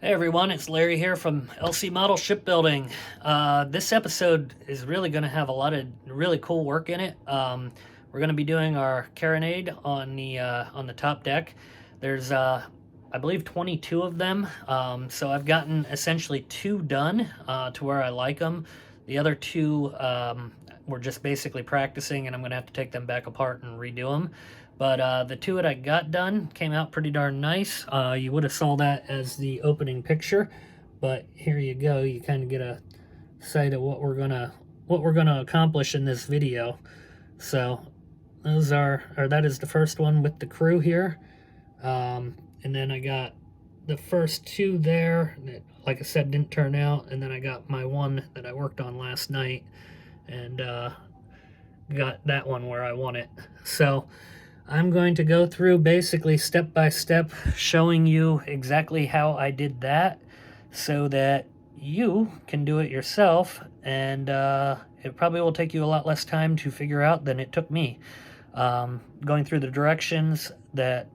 Hey everyone, it's Larry here from LC Model Shipbuilding. This episode is really going to have a lot of really cool work in it. We're going to be doing our carronade on the top deck. There's I believe 22 of them. So I've gotten essentially 2 done to where I like them. The other 2 we're just basically practicing, and I'm going to have to take them back apart and redo them. But the 2 that I got done came out pretty darn nice. You would have saw that as the opening picture, but here you go. You kind of get a sight of what we're gonna accomplish in this video. So that is the first one with the crew here, and then I got the first 2 there that, like I said, didn't turn out, and then I got my one that I worked on last night, and got that one where I want it. So I'm going to go through basically step by step, showing you exactly how I did that so that you can do it yourself, and it probably will take you a lot less time to figure out than it took me. Going through the directions that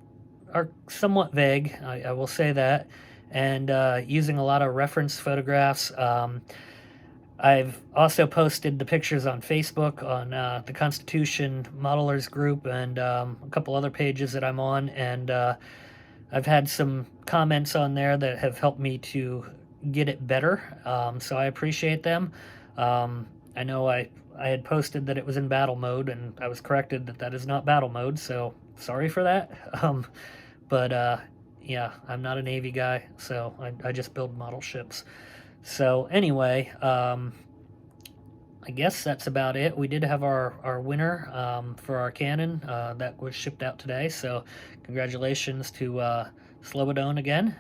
are somewhat vague, I will say that, and using a lot of reference photographs. I've also posted the pictures on Facebook on the Constitution Modelers group and a couple other pages that I'm on, and I've had some comments on there that have helped me to get it better, so I appreciate them. I know I had posted that it was in battle mode, and I was corrected that that is not battle mode, so sorry for that. But yeah, I'm not a Navy guy, so I just build model ships. So anyway, I guess that's about it. We did have our winner for our cannon that was shipped out today. So congratulations to Slobodone again.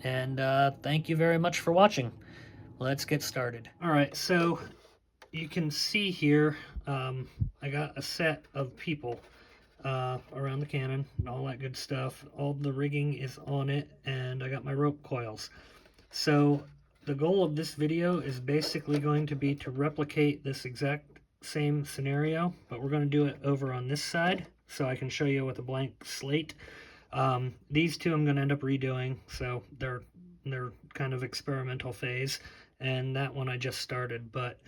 And thank you very much for watching. Let's get started. All right, so you can see here, I got a set of people around the cannon and all that good stuff. All the rigging is on it, and I got my rope coils. So the goal of this video is basically going to be to replicate this exact same scenario, but we're going to do it over on this side so I can show you with a blank slate. These 2 I'm going to end up redoing, so they're kind of experimental phase, and that one I just started. But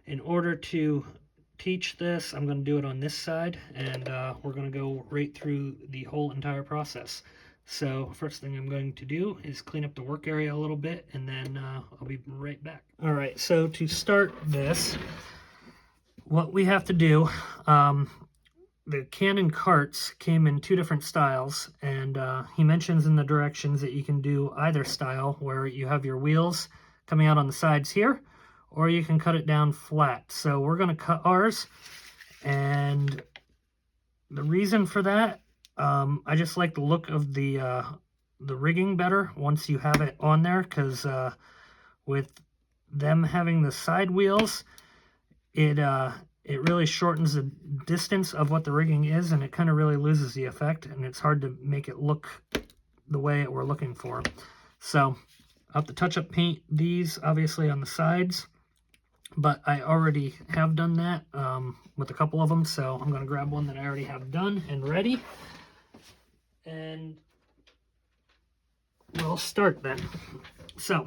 in order to teach this, I'm going to do it on this side, and we're going to go right through the whole entire process. So first thing I'm going to do is clean up the work area a little bit, and then I'll be right back. All right, so to start this, what we have to do, the cannon carts came in 2 different styles, and he mentions in the directions that you can do either style, where you have your wheels coming out on the sides here, or you can cut it down flat. So we're going to cut ours, and the reason for that, I just like the look of the rigging better once you have it on there, because with them having the side wheels, it really shortens the distance of what the rigging is, and it kind of really loses the effect, and it's hard to make it look the way we're looking for. So I'll have to touch up paint these obviously on the sides, but I already have done that with a couple of them, so I'm going to grab one that I already have done and ready, and we'll start then. So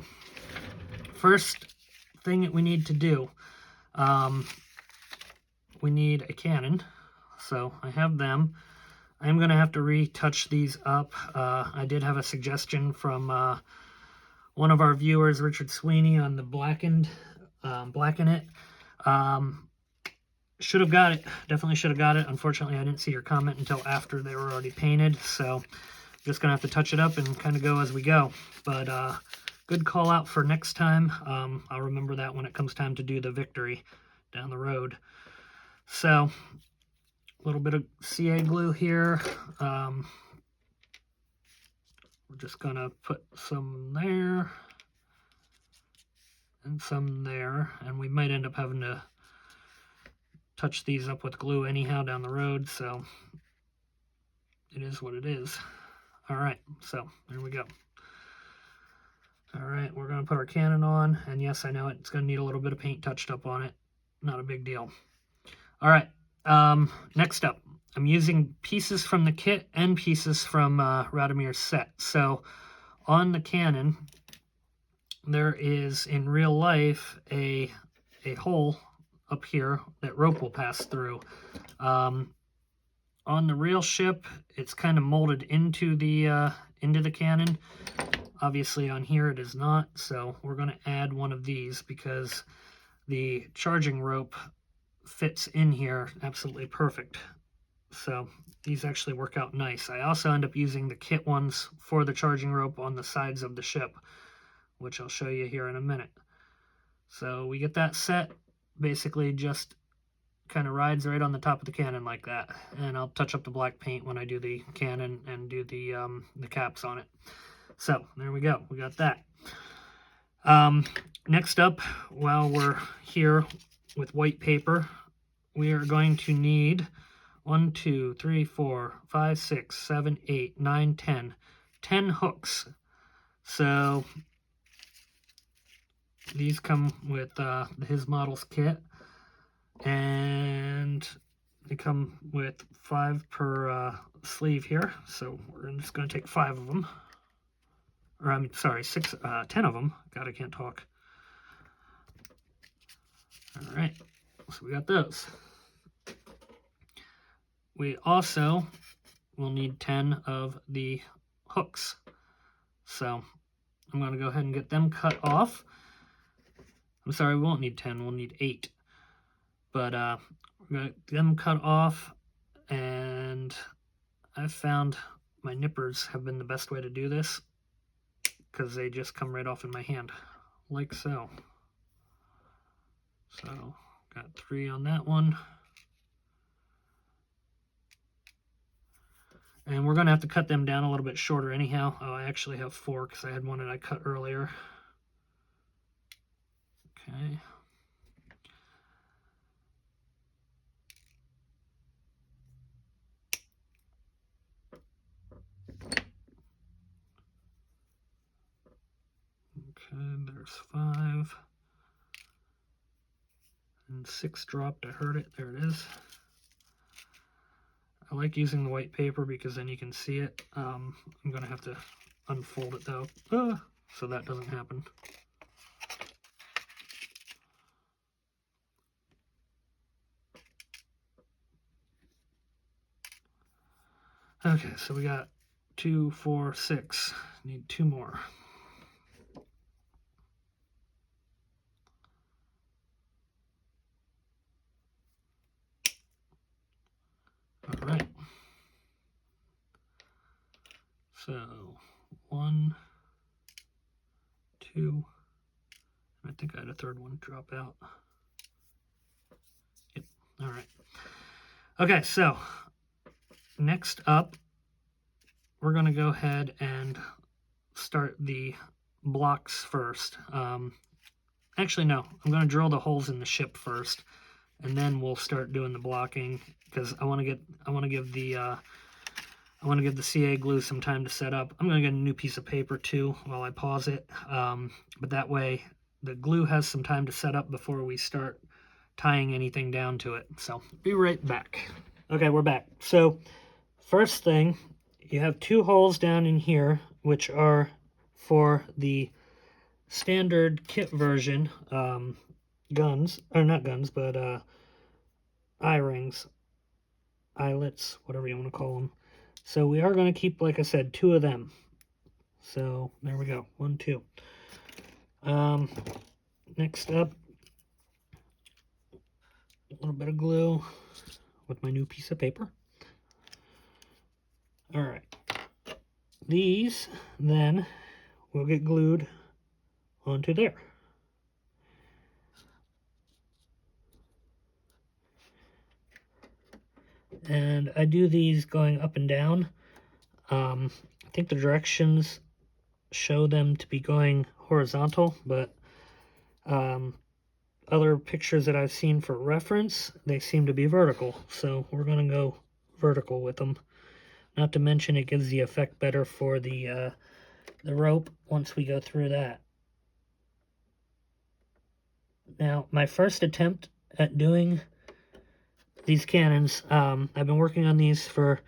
first thing that we need to do, we need a cannon. So I have them. I'm going to have to retouch these up. I did have a suggestion from one of our viewers, Richard Sweeney, on the blacken it. Should have got it. Definitely should have got it. Unfortunately, I didn't see your comment until after they were already painted, so just gonna have to touch it up and kind of go as we go. But good call out for next time. I'll remember that when it comes time to do the victory down the road. So a little bit of CA glue here. We're just gonna put some there and some there, and we might end up having to touch these up with glue anyhow down the road, so it is what it is. All right, so there we go. All right, we're going to put our cannon on, and yes, I know it's going to need a little bit of paint touched up on it. Not a big deal. All right, next up, I'm using pieces from the kit and pieces from Radomir's set. So on the cannon, there is in real life a hole up here that rope will pass through. On the real ship, it's kind of molded into the cannon. Obviously on here it is not, so we're going to add one of these because the charging rope fits in here absolutely perfect. So these actually work out nice. I also end up using the kit ones for the charging rope on the sides of the ship, which I'll show you here in a minute. So we get that set, basically just kind of rides right on the top of the cannon like that. And I'll touch up the black paint when I do the cannon and do the caps on it. So there we go, we got that. Next up, while we're here with white paper, we are going to need 1, 2, 3, 4, 5, 6, 7, 8, 9, 10. 10 hooks. So these come with his models kit, and they come with 5 per sleeve here. So we're just going to take 5 of them. Or I'm sorry, 10 of them. God, I can't talk. All right, so we got those. We also will need 10 of the hooks. So I'm going to go ahead and get them cut off. I'm sorry, we won't need 10, we'll need 8. But we're going to get them cut off, and I've found my nippers have been the best way to do this because they just come right off in my hand, like so. So, got 3 on that one. And we're going to have to cut them down a little bit shorter anyhow. Oh, I actually have 4 because I had one that I cut earlier. Okay. Okay, there's 5. And 6 dropped, I heard it, there it is. I like using the white paper because then you can see it. I'm going to have to unfold it though, so that doesn't happen. Okay, so we got 2, 4, 6. Need 2 more. All right. So 1, 2. I think I had a third one drop out. Yep. All right. Okay, so next up, we're going to go ahead and start the blocks first. Actually, no, I'm going to drill the holes in the ship first, and then we'll start doing the blocking because I want to give the CA glue some time to set up. I'm going to get a new piece of paper too while I pause it, but that way the glue has some time to set up before we start tying anything down to it. So be right back. Okay, we're back. So first thing, you have 2 holes down in here, which are for the standard kit version guns, or not guns, but eye rings, eyelets, whatever you want to call them. So we are going to keep, like I said, 2 of them. So there we go, 1, 2. Next up, a little bit of glue with my new piece of paper. All right, these then will get glued onto there. And I do these going up and down. I think the directions show them to be going horizontal, but other pictures that I've seen for reference, they seem to be vertical. So we're going to go vertical with them. Not to mention it gives the effect better for the rope once we go through that. Now, my first attempt at doing these cannons, I've been working on these for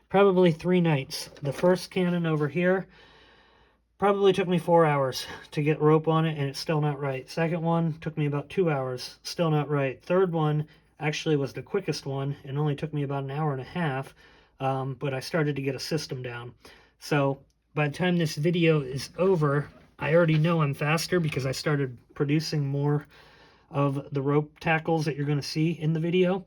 probably 3 nights. The first cannon over here, Probably took me 4 hours to get rope on it, and it's still not right. Second one took me about 2 hours, still not right. Third one actually was the quickest one, and only took me about an hour and a half, but I started to get a system down. So by the time this video is over, I already know I'm faster because I started producing more of the rope tackles that you're going to see in the video.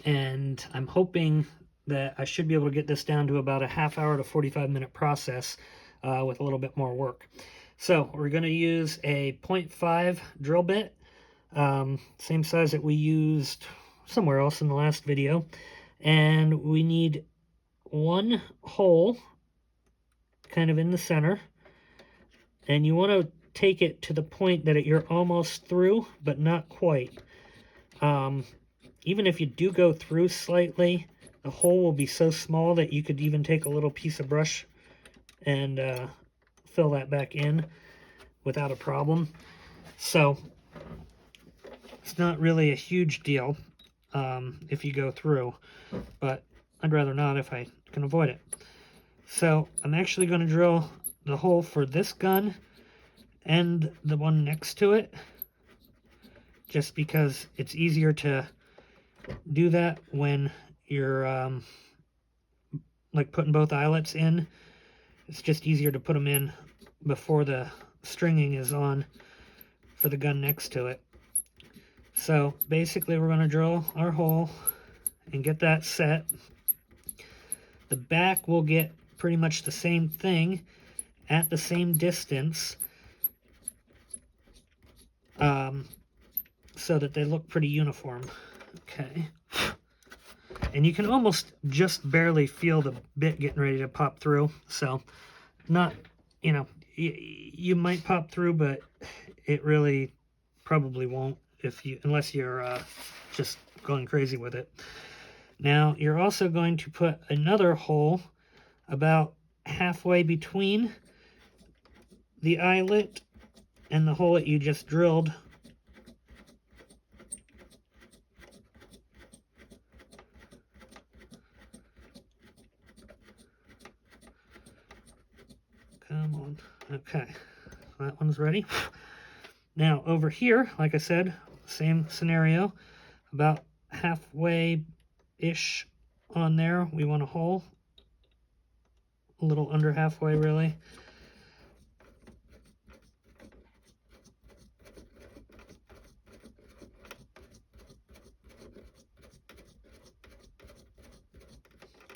And I'm hoping that I should be able to get this down to about a half hour to 45-minute process with a little bit more work. So we're going to use a 0.5 drill bit, same size that we used somewhere else in the last video. And we need one hole kind of in the center. And you want to take it to the point that you're almost through, but not quite. Even if you do go through slightly, the hole will be so small that you could even take a little piece of brush and fill that back in without a problem. So it's not really a huge deal if you go through, but I'd rather not if I can avoid it. So I'm actually going to drill the hole for this gun and the one next to it, just because it's easier to do that when you're like putting both eyelets in. It's just easier to put them in before the stringing is on for the gun next to it. So basically we're going to drill our hole and get that set. The back will get pretty much the same thing at the same distance, so that they look pretty uniform. Okay. And you can almost just barely feel the bit getting ready to pop through. So not, you know, you might pop through, but it really probably won't unless you're just going crazy with it. Now you're also going to put another hole about halfway between the eyelet and the hole that you just drilled. Come on. Okay, that one's ready. Now over here, like I said, same scenario, about halfway-ish on there, we want a hole, a little under halfway really.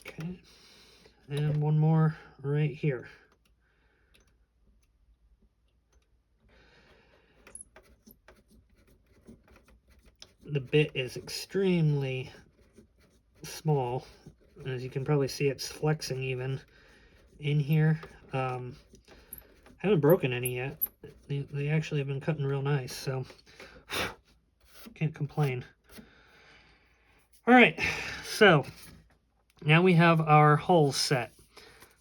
Okay, and one more right here. The bit is extremely small. As you can probably see, it's flexing even in here. I haven't broken any yet. They actually have been cutting real nice, so can't complain. All right, so now we have our holes set.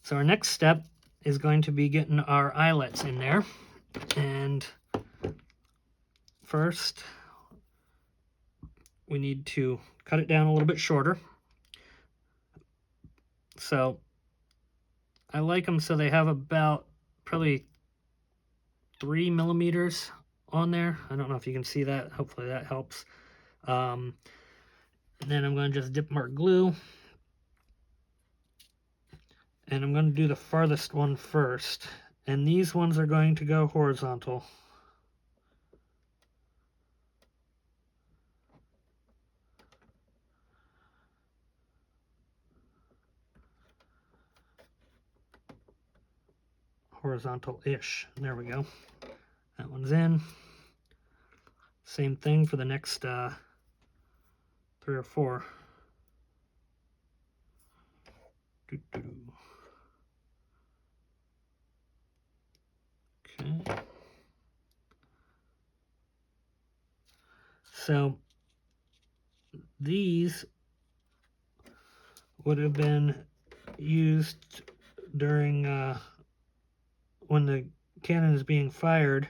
So our next step is going to be getting our eyelets in there. And first, we need to cut it down a little bit shorter. So I like them so they have about probably 3 millimeters on there. I don't know if you can see that. Hopefully that helps. And then I'm going to just dip more glue. And I'm going to do the farthest one first. And these ones are going to go horizontal. Horizontal-ish. There we go. That one's in. Same thing for the next 3 or 4. Okay. So these would have been used during when the cannon is being fired,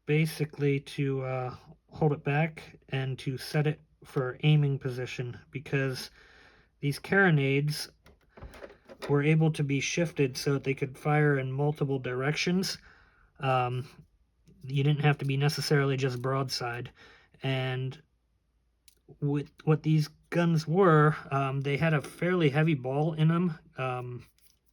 basically to hold it back and to set it for aiming position, because these carronades were able to be shifted so that they could fire in multiple directions. You didn't have to be necessarily just broadside. And with what these guns were, they had a fairly heavy ball in them,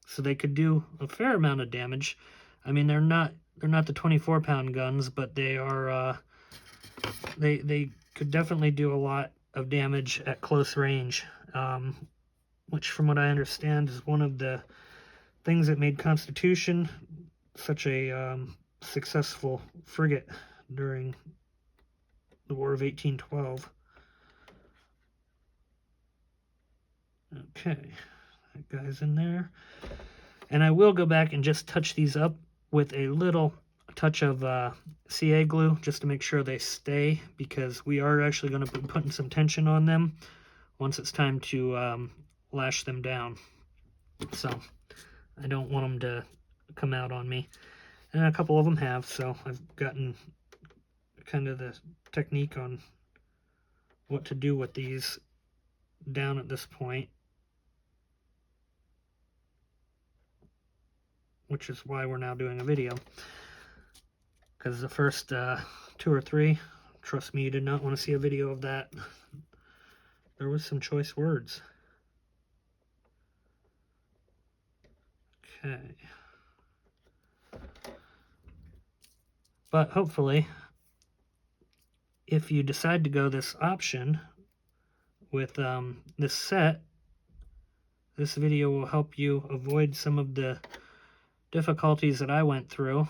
so they could do a fair amount of damage. I mean, they're not the 24-pound guns, but they are they could definitely do a lot of damage at close range, which, from what I understand, is one of the things that made Constitution such a successful frigate during the War of 1812. Okay, that guy's in there. And I will go back and just touch these up with a little touch of CA glue just to make sure they stay, because we are actually going to be putting some tension on them once it's time to lash them down. So I don't want them to come out on me. And a couple of them have, so I've gotten kind of the technique on what to do with these down at this point, which is why we're now doing a video. Because the first 2 or 3, trust me, you did not want to see a video of that. There was some choice words. Okay. But hopefully, if you decide to go this option with this set, this video will help you avoid some of the difficulties that I went through.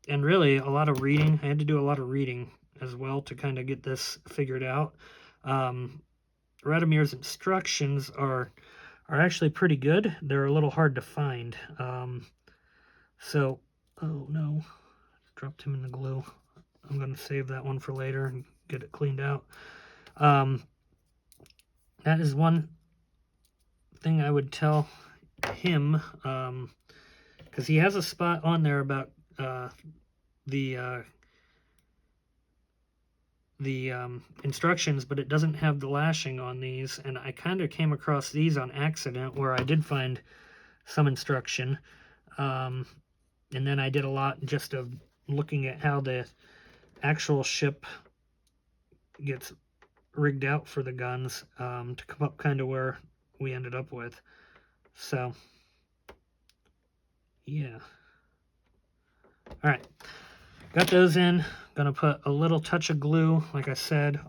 And really, a lot of reading. I had to do a lot of reading as well to kind of get this figured out. Radimir's instructions are actually pretty good. They're a little hard to find. So, oh no, dropped him in the glue. I'm going to save that one for later and get it cleaned out. That is one thing I would tell him, because he has a spot on there about the instructions, but it doesn't have the lashing on these, and I kind of came across these on accident where I did find some instruction, and then I did a lot just of looking at how the actual ship gets rigged out for the guns, to come up kind of where we ended up with. So yeah, all right, got those in. Gonna put a little touch of glue, like I said,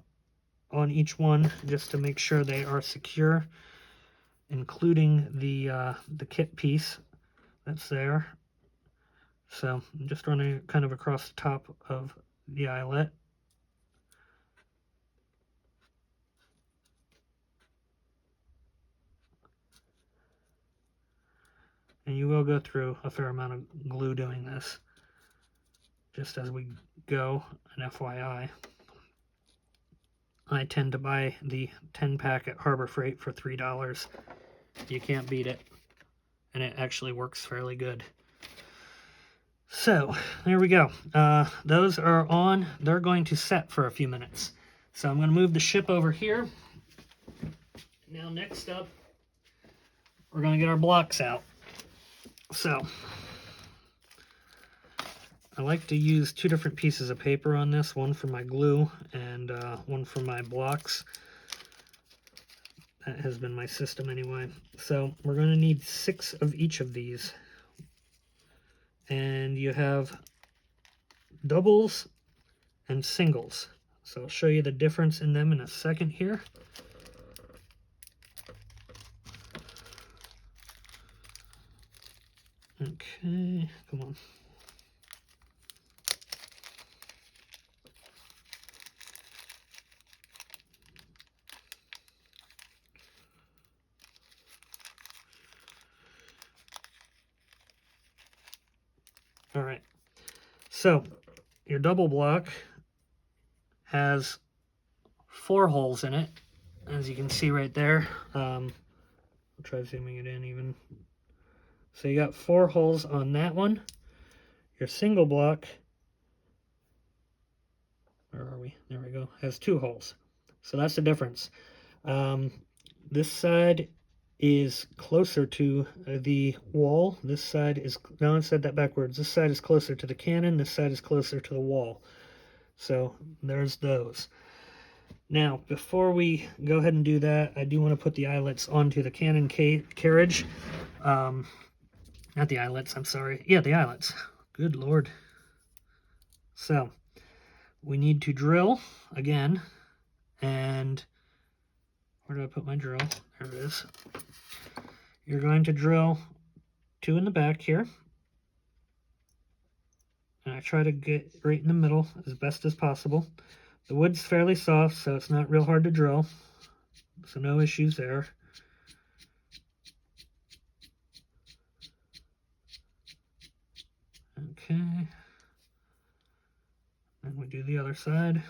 on each one just to make sure they are secure, including the kit piece that's there. So I'm just running it kind of across the top of the eyelet. And you will go through a fair amount of glue doing this, just as we go, an FYI. I tend to buy the 10-pack at Harbor Freight for $3. You can't beat it. And it actually works fairly good. So, there we go. Those are on. They're going to set for a few minutes. So I'm going to move the ship over here. Now next up, we're going to get our blocks out. So, I like to use 2 different pieces of paper on this, one for my glue and one for my blocks. That has been my system anyway. So we're going to need 6 of each of these. And you have doubles and singles. So I'll show you the difference in them in a second here. Okay, come on. All right, so your double block has 4 holes in it, as you can see right there. I'll try zooming it in even. So you got 4 holes on that one. Your single block, where are we? There we go, has 2 holes. So that's the difference. This side is closer to the wall. This side is, no, I said that backwards. This side is closer to the cannon, this side is closer to the wall. So there's those. Now, before we go ahead and do that, I do want to put the eyelets onto the cannon carriage. Not the eyelets, I'm sorry. Yeah, the eyelets. Good Lord. So, we need to drill again. And where did I put my drill? There it is. You're going to drill 2 in the back here. And I try to get right in the middle as best as possible. The wood's fairly soft, so it's not real hard to drill. So no issues there. Okay. And we do the other side.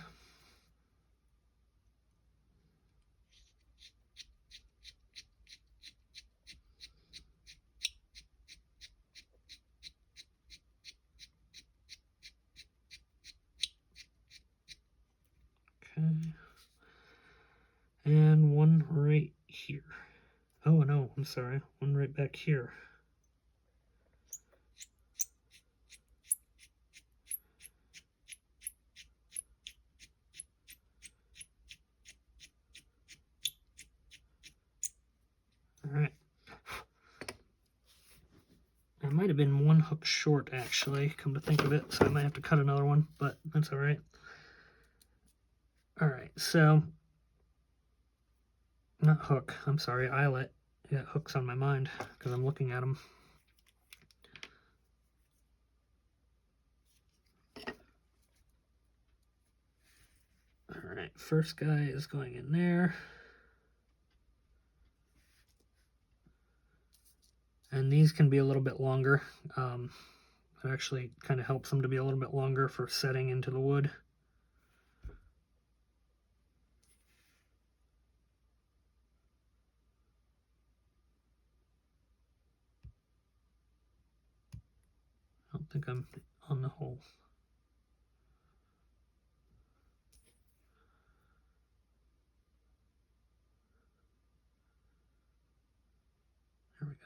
Okay. And one right here. Oh no, I'm sorry. One right back here. Alright. I might have been 1 hook short, actually, come to think of it, so I might have to cut another one, but that's alright. Alright, so, not hook, I'm sorry, eyelet. I got hooks on my mind, because I'm looking at them. Alright, first guy is going in there. And these can be a little bit longer. It actually kind of helps them to be a little bit longer for setting into the wood. I don't think I'm on the hole. There we go.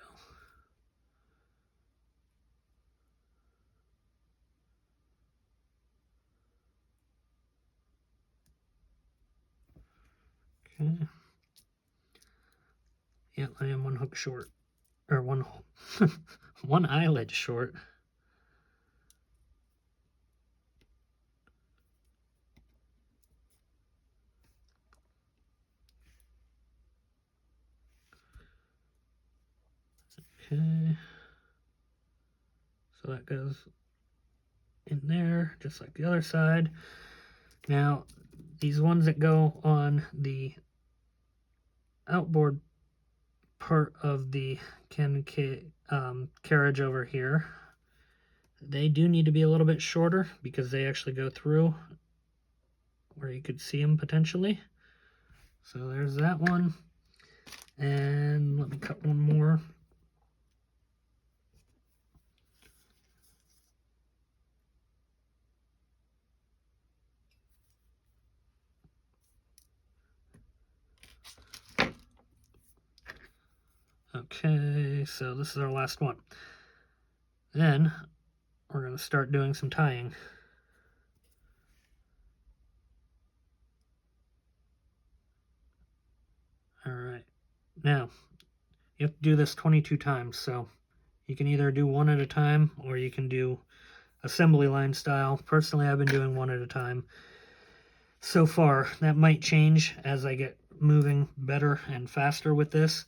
Okay. Yep, I am 1 hook short. Or one one eyelid short. Okay. So that goes in there, just like the other side. Now, these ones that go on the outboard part of the cannon carriage over here, they do need to be a little bit shorter because they actually go through where you could see them potentially. So there's that one. And let me cut one more. Okay, so this is our last one. Then we're going to start doing some tying. Alright, now you have to do this 22 times, so you can either do 1 at a time or you can do assembly line style. Personally, I've been doing 1 at a time so far. That might change as I get moving better and faster with this,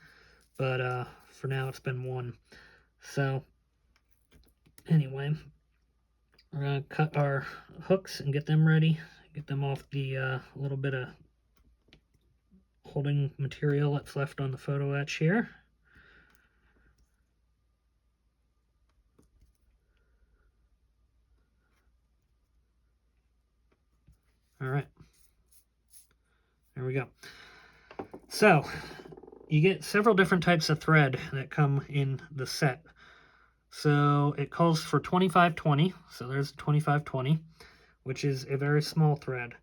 but for now it's been 1. So anyway, we're going to cut our hooks and get them ready, get them off the little bit of holding material that's left on the photo etch here. Alright, there we go. So, you get several different types of thread that come in the set. So, it calls for 2520, so there's 2520, which is a very small thread.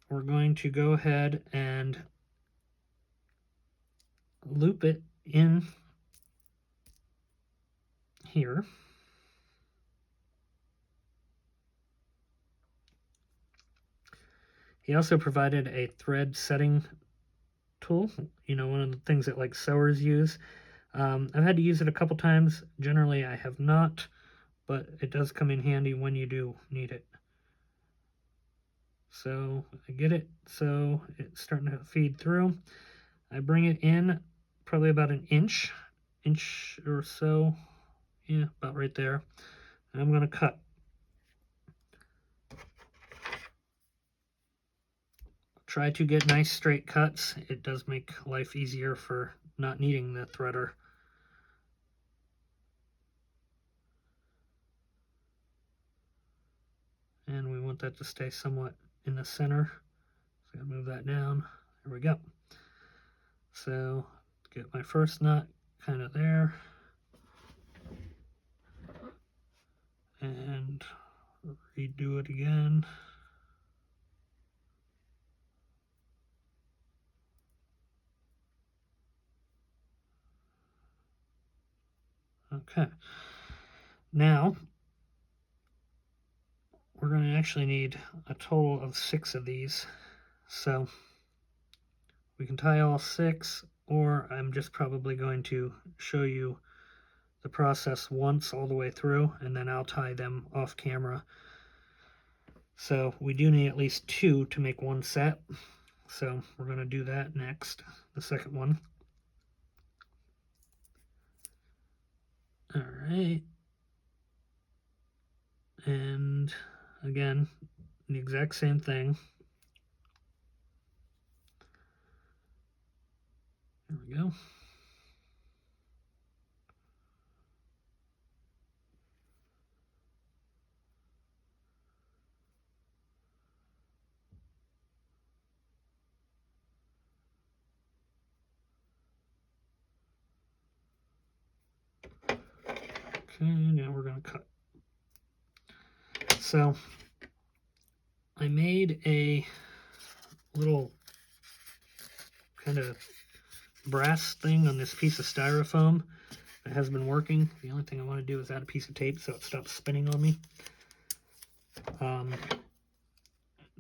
We're going to go ahead and loop it in here. He also provided a thread setting tool, you know, one of the things that like sewers use. I've had to use it a couple times. Generally, I have not, but it does come in handy when you do need it. So I get it. So it's starting to feed through. I bring it in probably about an inch or so. Yeah, about right there. And I'm going to cut. Try to get nice straight cuts. It does make life easier for not needing the threader. And we want that to stay somewhat in the center. So I'm going to move that down. There we go. So get my first knot kind of there. And redo it again. Okay. Now, we're going to actually need a total of 6 of these. So we can tie all 6, or I'm just probably going to show you the process once all the way through, and then I'll tie them off camera. So we do need at least 2 to make one set. So we're going to do that next, the second one. All right. And again, the exact same thing. There we go. Okay, now we're going to cut. So I made a little kind of brass thing on this piece of styrofoam that has been working. The only thing I want to do is add a piece of tape so it stops spinning on me.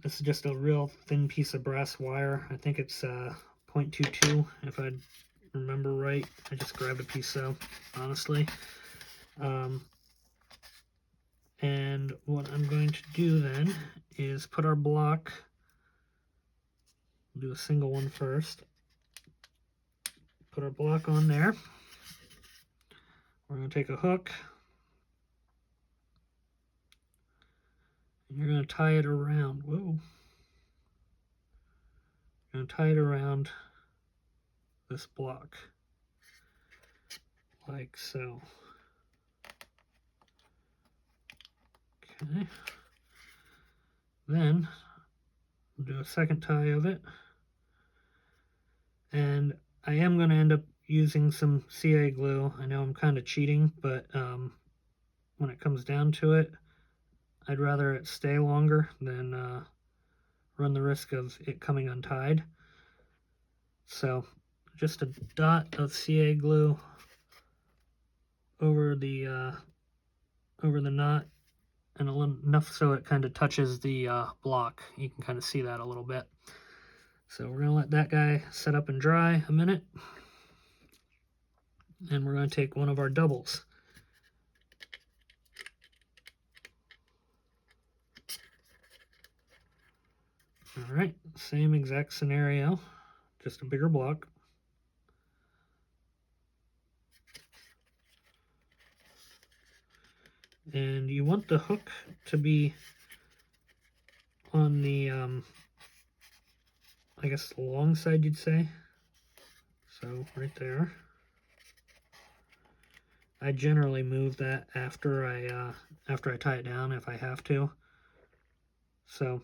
This is just a real thin piece of brass wire. I think it's 0.22 if I remember right. I just grabbed a piece, so honestly. And what I'm going to do then is put our block, we'll do a single one first, put our block on there. We're going to take a hook, and you're going to tie it around, whoa, you're going to tie it around this block, like so. Okay, then we'll do a second tie of it, and I am going to end up using some CA glue. I know I'm kind of cheating, but when it comes down to it, I'd rather it stay longer than run the risk of it coming untied. So just a dot of CA glue over the knot, and enough so it kind of touches the block. You can kind of see that a little bit. So we're going to let that guy set up and dry a minute, and we're going to take one of our doubles. All right, same exact scenario, just a bigger block. And you want the hook to be on the, I guess the long side, you'd say. So right there. I generally move that after I tie it down if I have to. So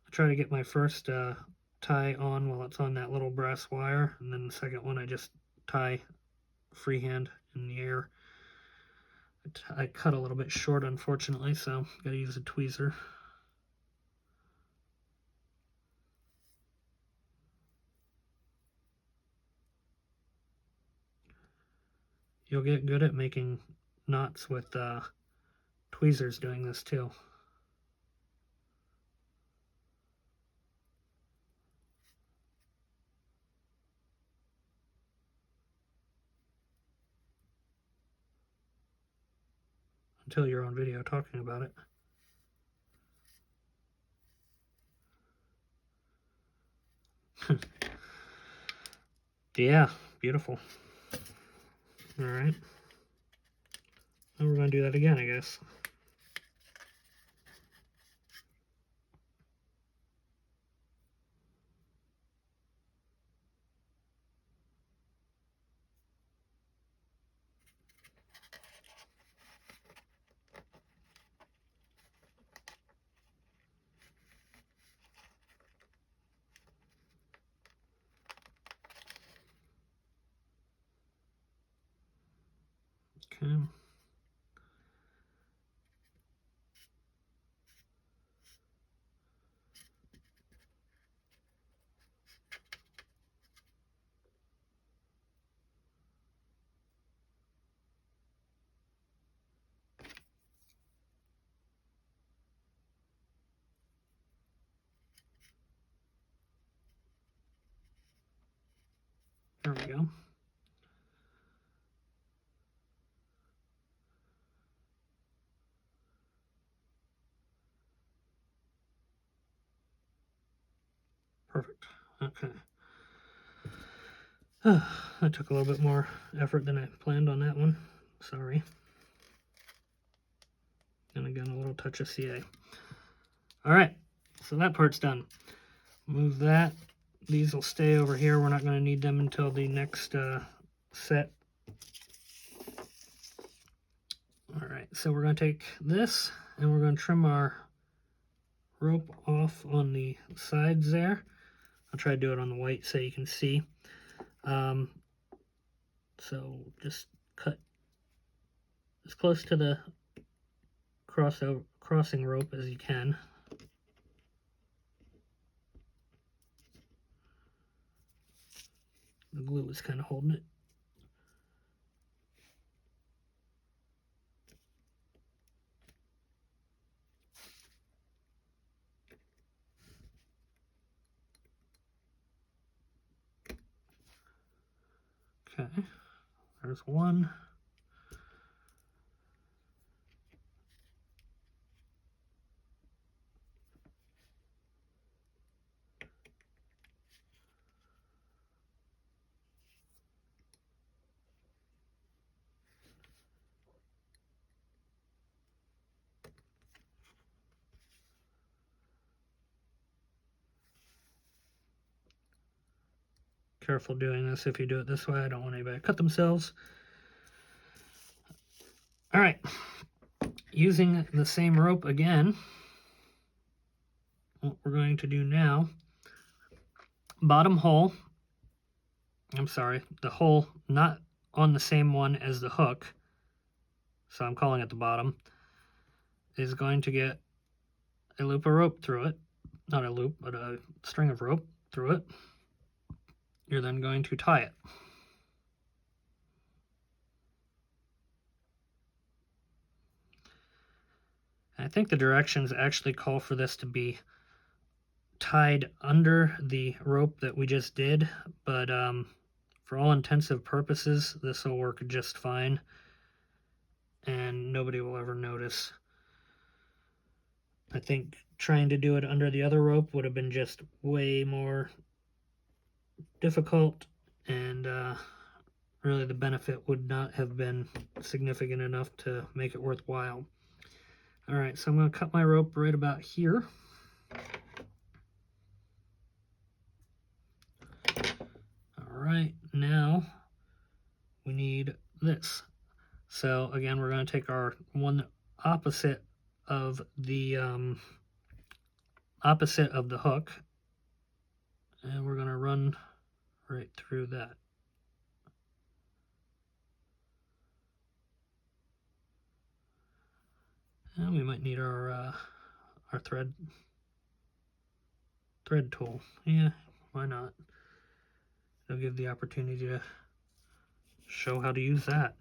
I try to get my first tie on while it's on that little brass wire, and then the second one I just tie freehand in the air. I cut a little bit short, unfortunately, so gotta use a tweezer. You'll get good at making knots with tweezers doing this too. Until you're on video talking about it. Yeah, beautiful. All right. Now we're going to do that again, I guess. Okay. There we go. Perfect. Okay. That took a little bit more effort than I planned on that one. Sorry. And again, a little touch of CA. All right, so that part's done. Move that. These will stay over here. We're not going to need them until the next set. All right, so we're going to take this and we're going to trim our rope off on the sides there. I'll try to do it on the white so you can see. So just cut as close to the crossing rope as you can. The glue is kind of holding it. Okay, there's one. Careful doing this if you do it this way. I don't want anybody to cut themselves. All right, using the same rope again, what we're going to do now, bottom hole, I'm sorry, the hole not on the same one as the hook, so I'm calling it the bottom, is going to get a loop of rope through it. Not a loop, but a string of rope through it. You're then going to tie it. I think the directions actually call for this to be tied under the rope that we just did, but for all intensive purposes, this will work just fine, and nobody will ever notice. I think trying to do it under the other rope would have been just way more difficult, and really the benefit would not have been significant enough to make it worthwhile. All right, so I'm going to cut my rope right about here. All right, now we need this. So again, we're going to take our one opposite of the hook, and we're going to run right through that. And we might need our thread tool. Yeah, why not? It'll give the opportunity to show how to use that.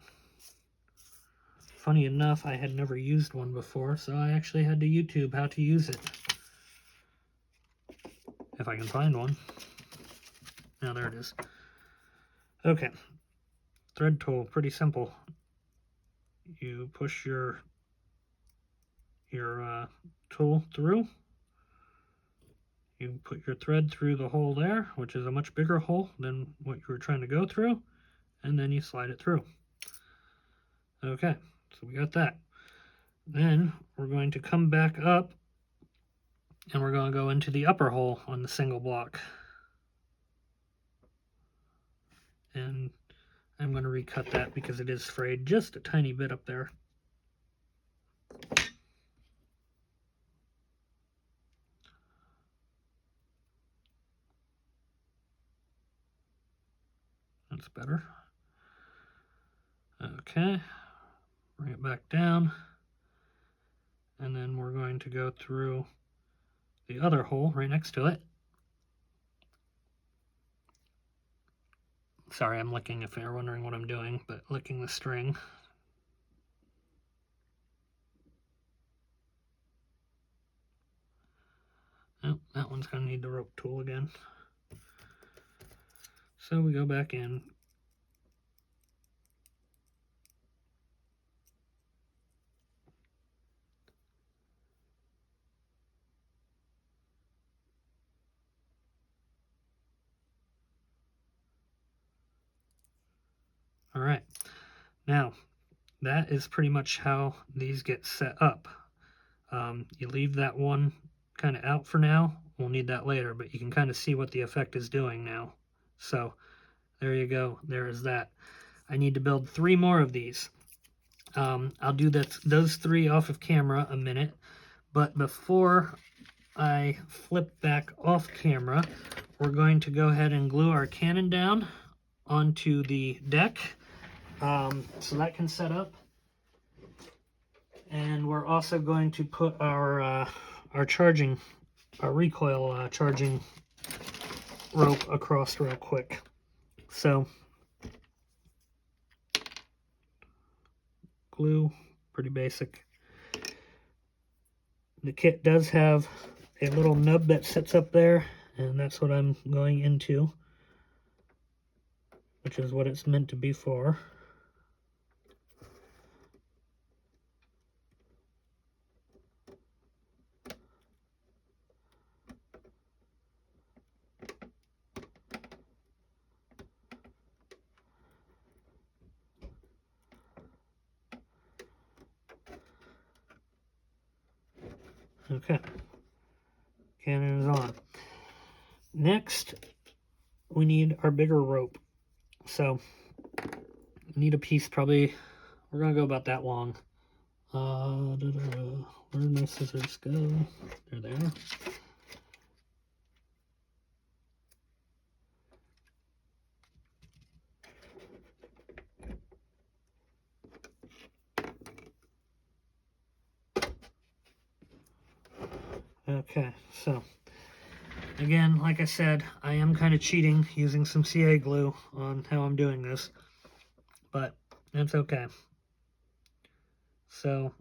Funny enough, I had never used one before, so I actually had to YouTube how to use it. If I can find one. Now there it is. Okay, thread tool, pretty simple. You push your tool through. You put your thread through the hole there, which is a much bigger hole than what you were trying to go through, and then you slide it through. Okay, so we got that. Then we're going to come back up and we're going to go into the upper hole on the single block. And I'm going to recut that because it is frayed just a tiny bit up there. That's better. Okay, bring it back down. And then we're going to go through the other hole right next to it. Sorry, I'm licking if you're wondering what I'm doing, but licking the string. Oh, that one's going to need the rope tool again. So we go back in. All right, now that is pretty much how these get set up. You leave that one kind of out for now. We'll need that later, but you can kind of see what the effect is doing now. So there you go. There is that. I need to build 3 more of these. I'll do those 3 off of camera a minute, but before I flip back off camera, we're going to go ahead and glue our cannon down onto the deck. So that can set up. And we're also going to put our recoil charging rope across real quick. So glue, pretty basic. The kit does have a little nub that sits up there, and that's what I'm going into, which is what it's meant to be for. Okay, cannon is on. Next, we need our bigger rope. So, we need a piece probably, we're going to go about that long. Where did my scissors go? There they are. Okay, so again, like I said, I am kind of cheating using some CA glue on how I'm doing this, but that's okay. So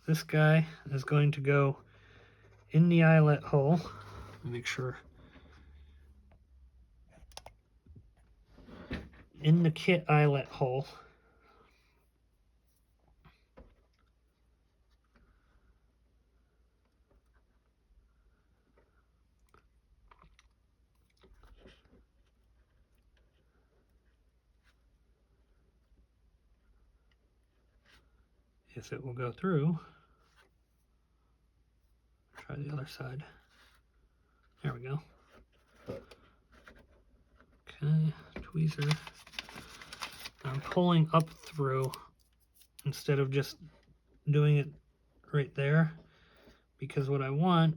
this guy is going to go in the eyelet hole. Make sure. In the kit eyelet hole. If it will go through. Try the other side. There we go. Okay, tweezer. I'm pulling up through instead of just doing it right there, because what I want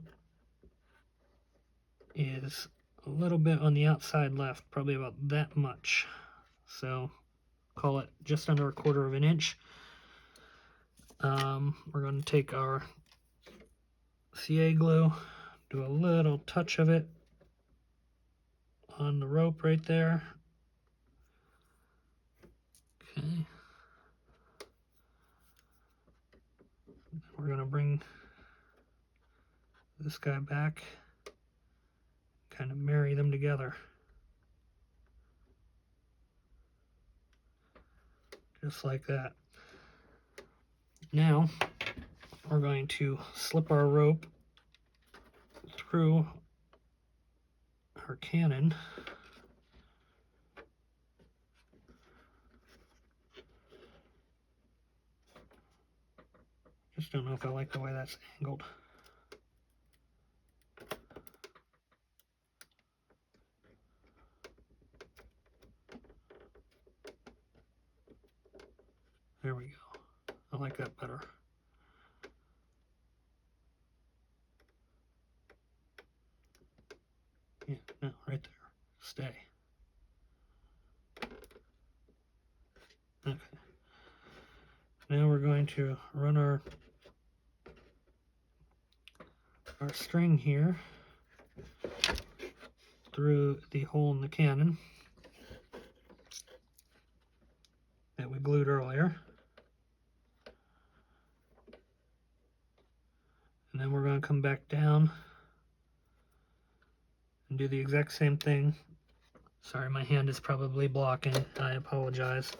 is a little bit on the outside left, probably about that much. So call it just under 1/4 of an inch. We're going to take our CA glue, do a little touch of it on the rope right there, Okay. We're going to bring this guy back, kind of marry them together. Just like that. Now, we're going to slip our rope through our cannon. Just don't know if I like the way that's angled. There we go. I like that better. Yeah, no, right there. Stay. Okay. Now we're going to run our string here through the hole in the cannon that we glued earlier. And then we're going to come back down and do the exact same thing. Sorry, my hand is probably blocking. I apologize.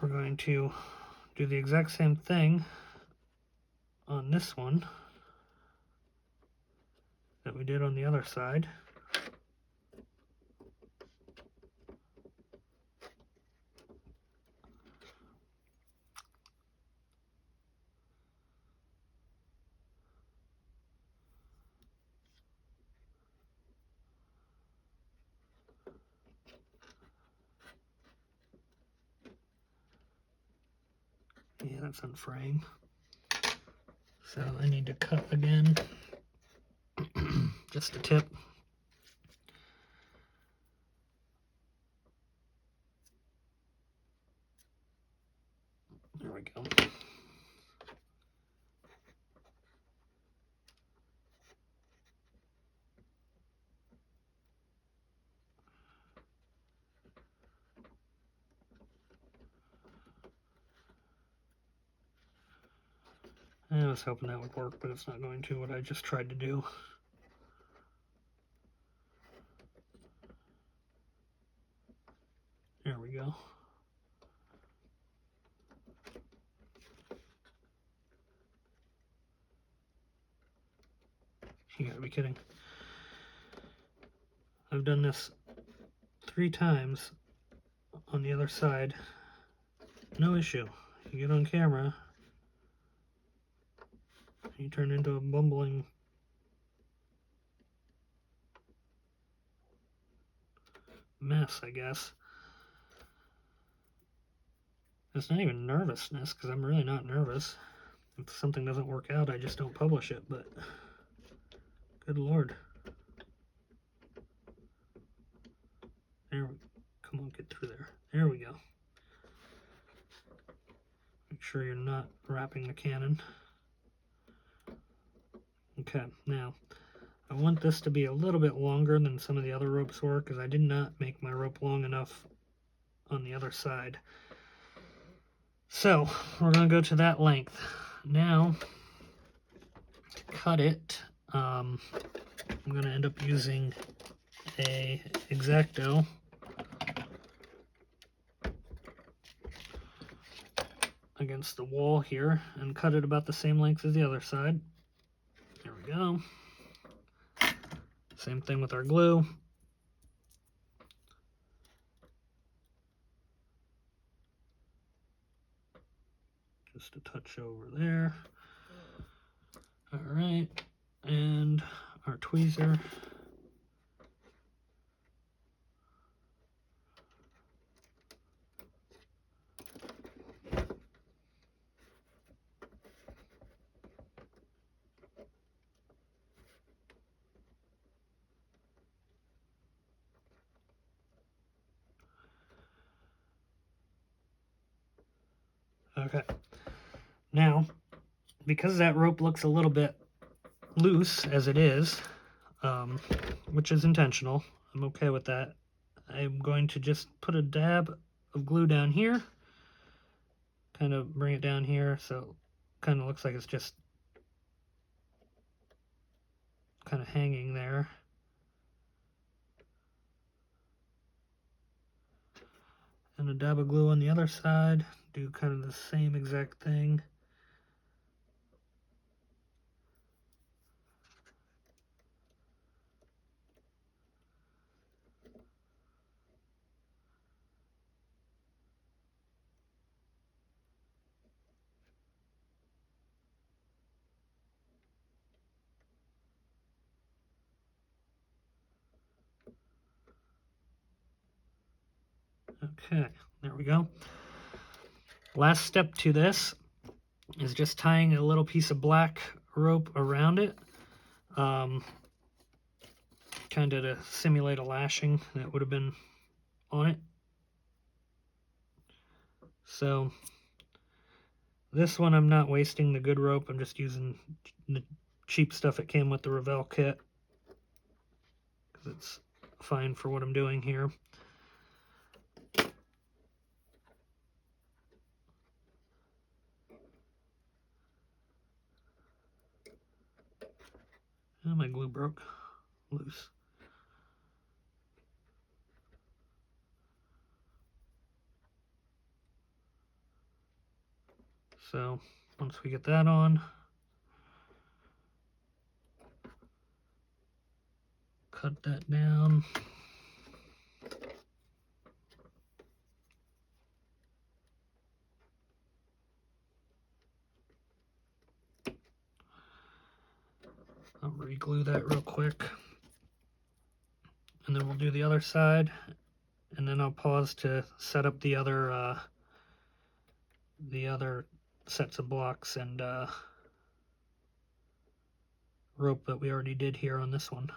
We're going to do the exact same thing on this one that we did on the other side. Yeah, that's on frame. So I need to cut again, just a tip. There we go. I was hoping that would work, but it's not going to, what I just tried to do. There we go. You gotta be kidding. I've done this 3 times on the other side. No issue. You get on camera, you turn into a bumbling mess, I guess. It's not even nervousness, because I'm really not nervous. If something doesn't work out, I just don't publish it, but good Lord. There we go. Come on, get through there. There we go. Make sure you're not wrapping the cannon. Okay, now I want this to be a little bit longer than some of the other ropes were, because I did not make my rope long enough on the other side. So we're going to go to that length. Now, to cut it, I'm going to end up using a X-Acto against the wall here and cut it about the same length as the other side. There we go. Same thing with our glue. Just a touch over there. All right, and our tweezer. Okay, now, because that rope looks a little bit loose as it is, which is intentional, I'm okay with that. I'm going to just put a dab of glue down here, kind of bring it down here so it kind of looks like it's just kind of hanging there. And a dab of glue on the other side, do kind of the same exact thing. Okay, there we go. Last step to this is just tying a little piece of black rope around it, kind of to simulate a lashing that would have been on it. So this one I'm not wasting the good rope, I'm just using the cheap stuff that came with the Revell kit, because it's fine for what I'm doing here. Oh, my glue broke loose. So once we get that on, cut that down. I'll re-glue that real quick. And then we'll do the other side, and then I'll pause to set up the other sets of blocks and rope that we already did here on this one.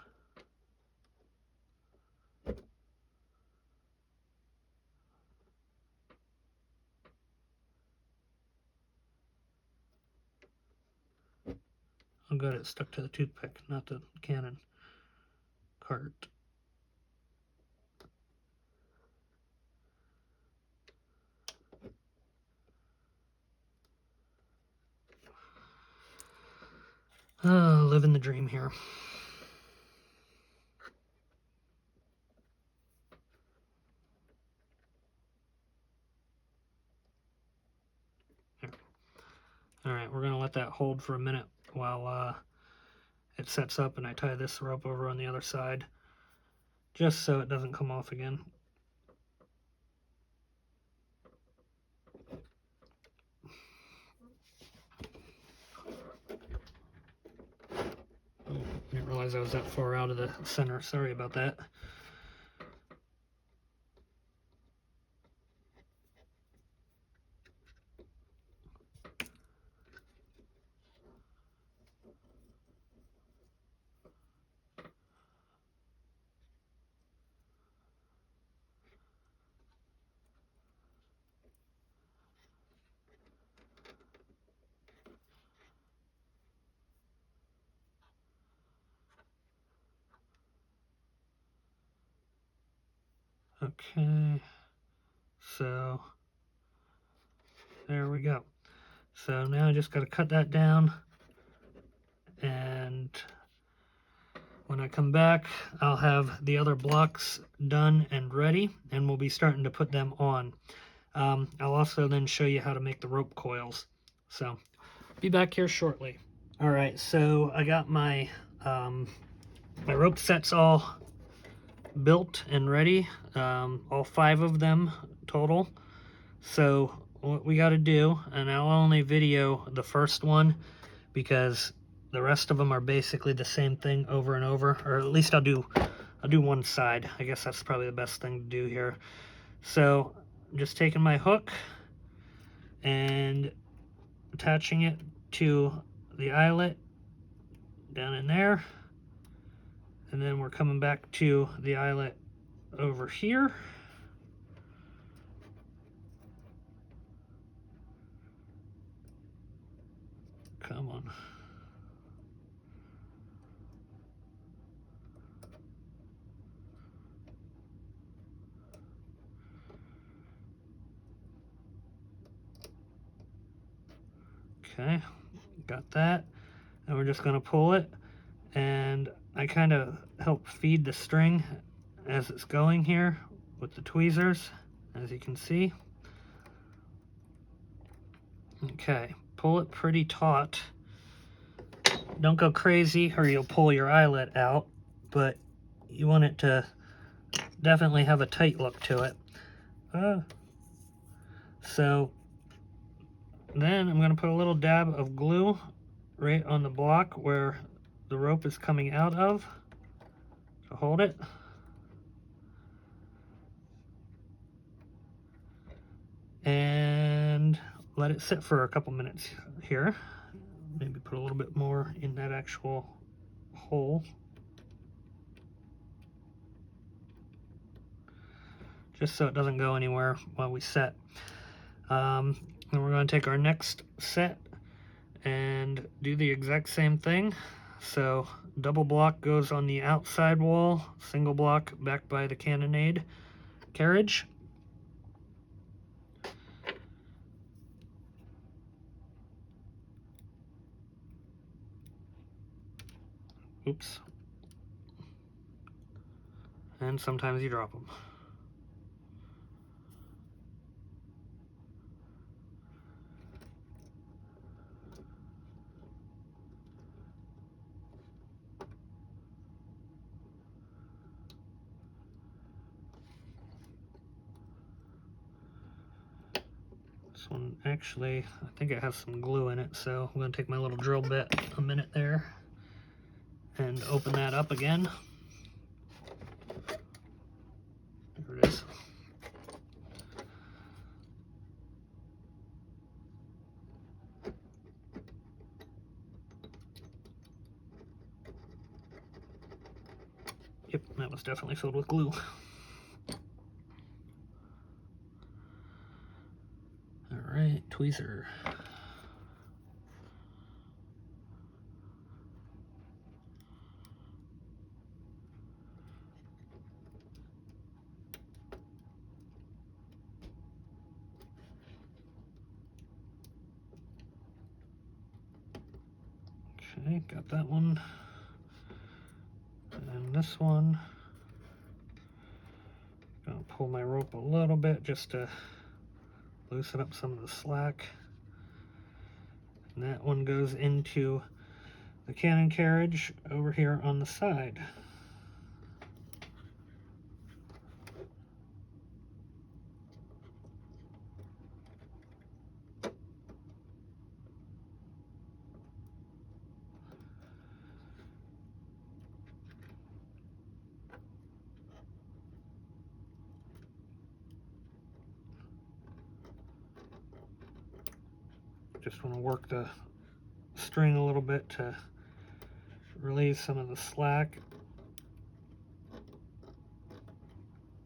I'm glad it stuck to the toothpick, not the cannon cart. Living the dream here. Alright, we're going to let that hold for a minute while it sets up and I tie this rope over on the other side, just so it doesn't come off again. Oh, didn't realize I was that far out of the center. Sorry about that. Okay, so there we go. So now I just got to cut that down, and when I come back I'll have the other blocks done and ready, and we'll be starting to put them on. I'll also then show you how to make the rope coils. So be back here shortly. Alright, so I got my my rope sets all built and ready, all 5 of them total. So what we got to do, and I'll only video the first one because the rest of them are basically the same thing over and over, or at least I'll do one side. I guess that's probably the best thing to do here. So I'm just taking my hook and attaching it to the eyelet down in there, and then we're coming back to the eyelet over here. Come on. Okay, got that. And we're just going to pull it, and I kind of help feed the string as it's going here with the tweezers, as you can see. Okay, pull it pretty taut. Don't go crazy or you'll pull your eyelet out, but you want it to definitely have a tight look to it. So then I'm going to put a little dab of glue right on the block where the rope is coming out of to hold it. And let it sit for a couple minutes here. Maybe put a little bit more in that actual hole. Just so it doesn't go anywhere while we set. Then we're going to take our next set and do the exact same thing. So double block goes on the outside wall, single block back by the carronade carriage. Oops. And sometimes you drop them. This one actually, I think it has some glue in it, so I'm going to take my little drill bit a minute there and open that up again. There it is. Yep, that was definitely filled with glue. All right, tweezer. Okay, got that one. And this one. Gonna pull my rope a little bit just to loosen up some of the slack. And that one goes into the cannon carriage over here on the side. Just want to work the string a little bit to relieve some of the slack.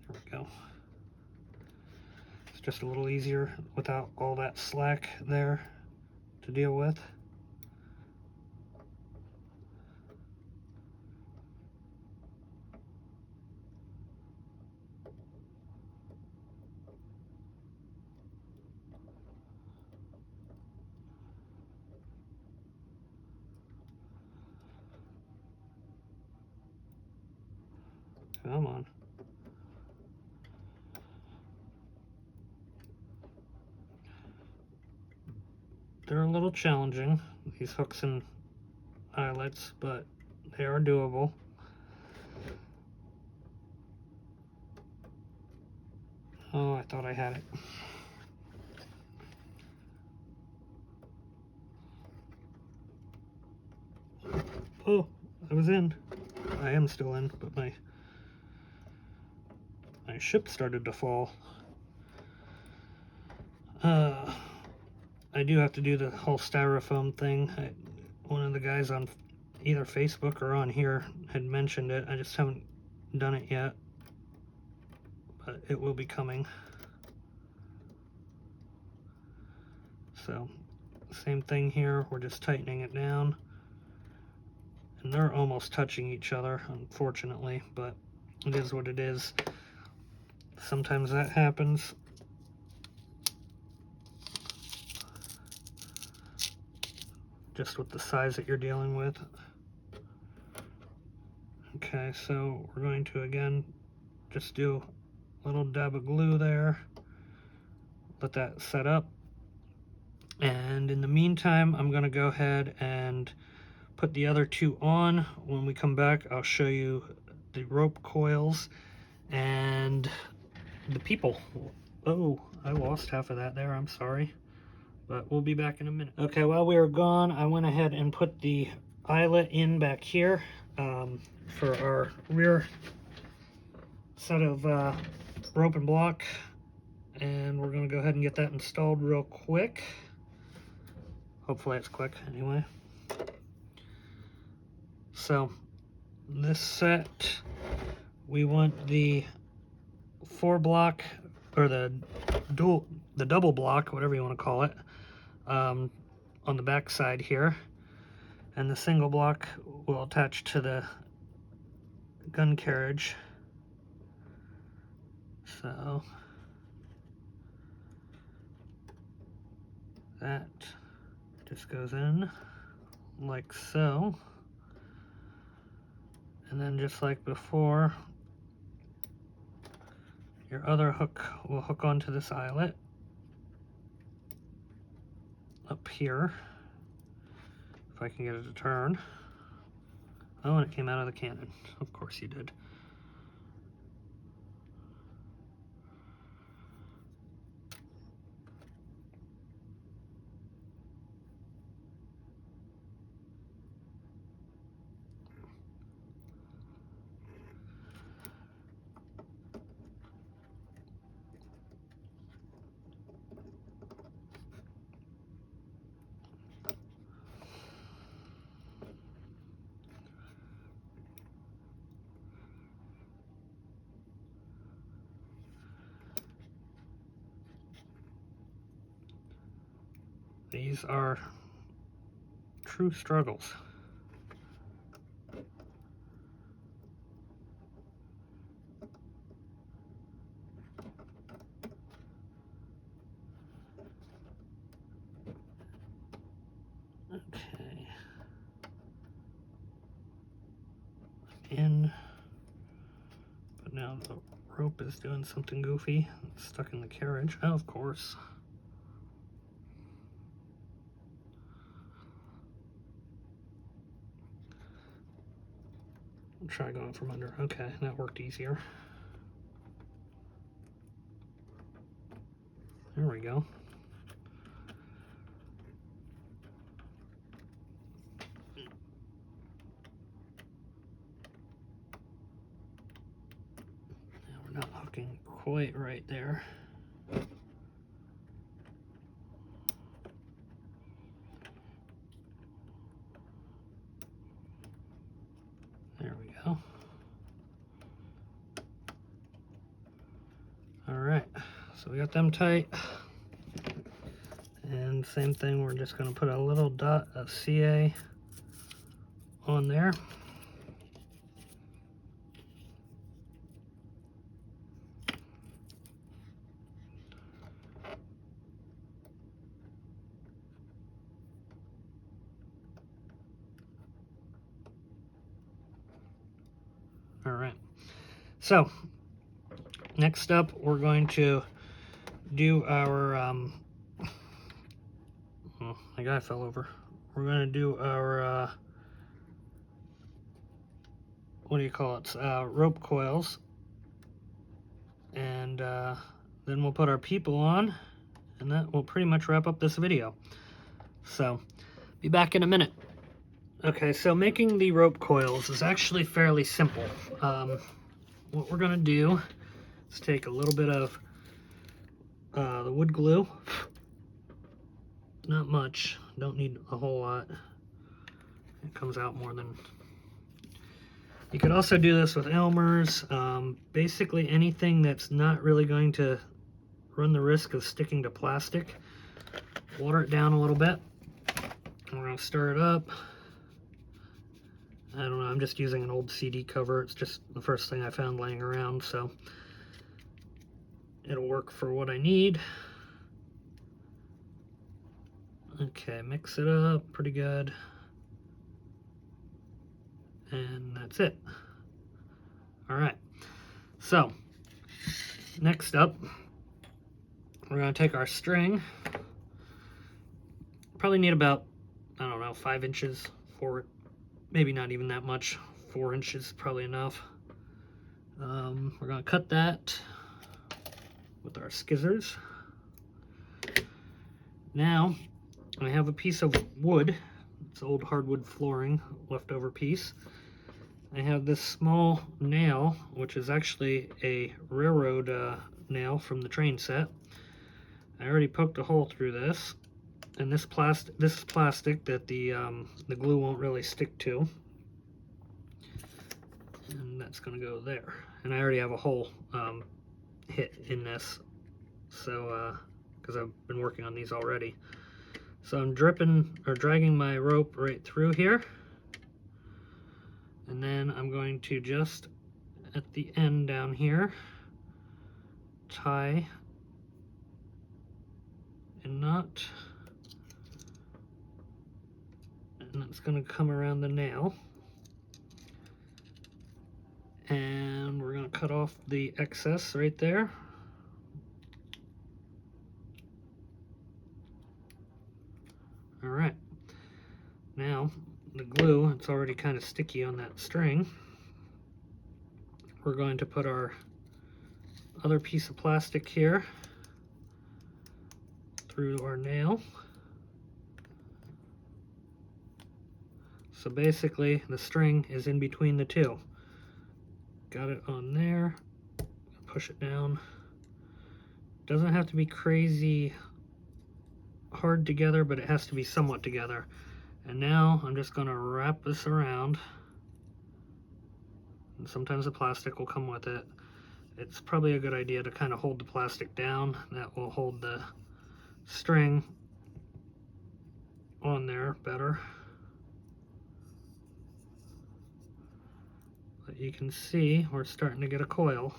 There we go. It's just a little easier without all that slack there to deal with. Come on. They're a little challenging, these hooks and eyelets, but they are doable. Oh, I thought I had it. Oh, I was in. I am still in, but my ship started to fall. I do have to do the whole styrofoam thing. One of the guys on either Facebook or on here had mentioned it. I just haven't done it yet, but it will be coming. So, same thing here. We're just tightening it down. And they're almost touching each other, unfortunately, but it is what it is. Sometimes that happens. just with the size that you're dealing with. Okay, so we're going to again just do a little dab of glue there, let that set up, and in the meantime I'm going to go ahead and put the other two on. When we come back, I'll show you the rope coils and the people. Oh, I lost half of that there, I'm sorry, but we'll be back in a minute. Okay, while we were gone, I went ahead and put the eyelet in back here for our rear set of rope and block, and we're going to go ahead and get that installed real quick. Hopefully it's quick anyway. So this set, we want the 4 block, or the double block, whatever you want to call it, on the back side here, and the single block will attach to the gun carriage. So that just goes in like so, and then just like before, your other hook will hook onto this eyelet up here, if I can get it to turn. Oh, and it came out of the cannon. Of course you did. These are true struggles. Okay. In, but now the rope is doing something goofy. It's stuck in the carriage. Oh, of course. Try going from under. Okay, that worked easier. There we go. Now we're not hooking quite right there. There we go. All right, so we got them tight. And same thing, we're just going to put a little dot of CA on there. All right, so next up we're going to do our oh, my guy fell over. We're going to do our what do you call it, rope coils, and then we'll put our people on, and that will pretty much wrap up this video. So be back in a minute. Okay, so making the rope coils is actually fairly simple. What we're gonna do is take a little bit of the wood glue. Not much, don't need a whole lot. It comes out more than... You could also do this with Elmer's, basically anything that's not really going to run the risk of sticking to plastic. Water it down a little bit. And we're gonna stir it up. I don't know, I'm just using an old CD cover. It's just the first thing I found laying around, so it'll work for what I need. Okay, mix it up pretty good. And that's it. All right, so next up, we're gonna take our string. Probably need about, I don't know, 5 inches for it. Maybe not even that much. 4 inches probably enough. We're gonna cut that with our scissors. Now, I have a piece of wood. It's old hardwood flooring, leftover piece. I have this small nail, which is actually a railroad nail from the train set. I already poked a hole through this, and this is plastic that the glue won't really stick to, and that's going to go there. And I already have a hole hit in this, so because I've been working on these already. So I'm dragging my rope right through here. And then I'm going to just, at the end down here, tie a knot. And that's going to come around the nail. And we're going to cut off the excess right there. All right. Now, the glue, it's already kind of sticky on that string. We're going to put our other piece of plastic here through our nail. So basically, the string is in between the two. Got it on there. Push it down. Doesn't have to be crazy hard together, but it has to be somewhat together. And now I'm just going to wrap this around. And sometimes the plastic will come with it. It's probably a good idea to kind of hold the plastic down. That will hold the string on there better. But you can see we're starting to get a coil.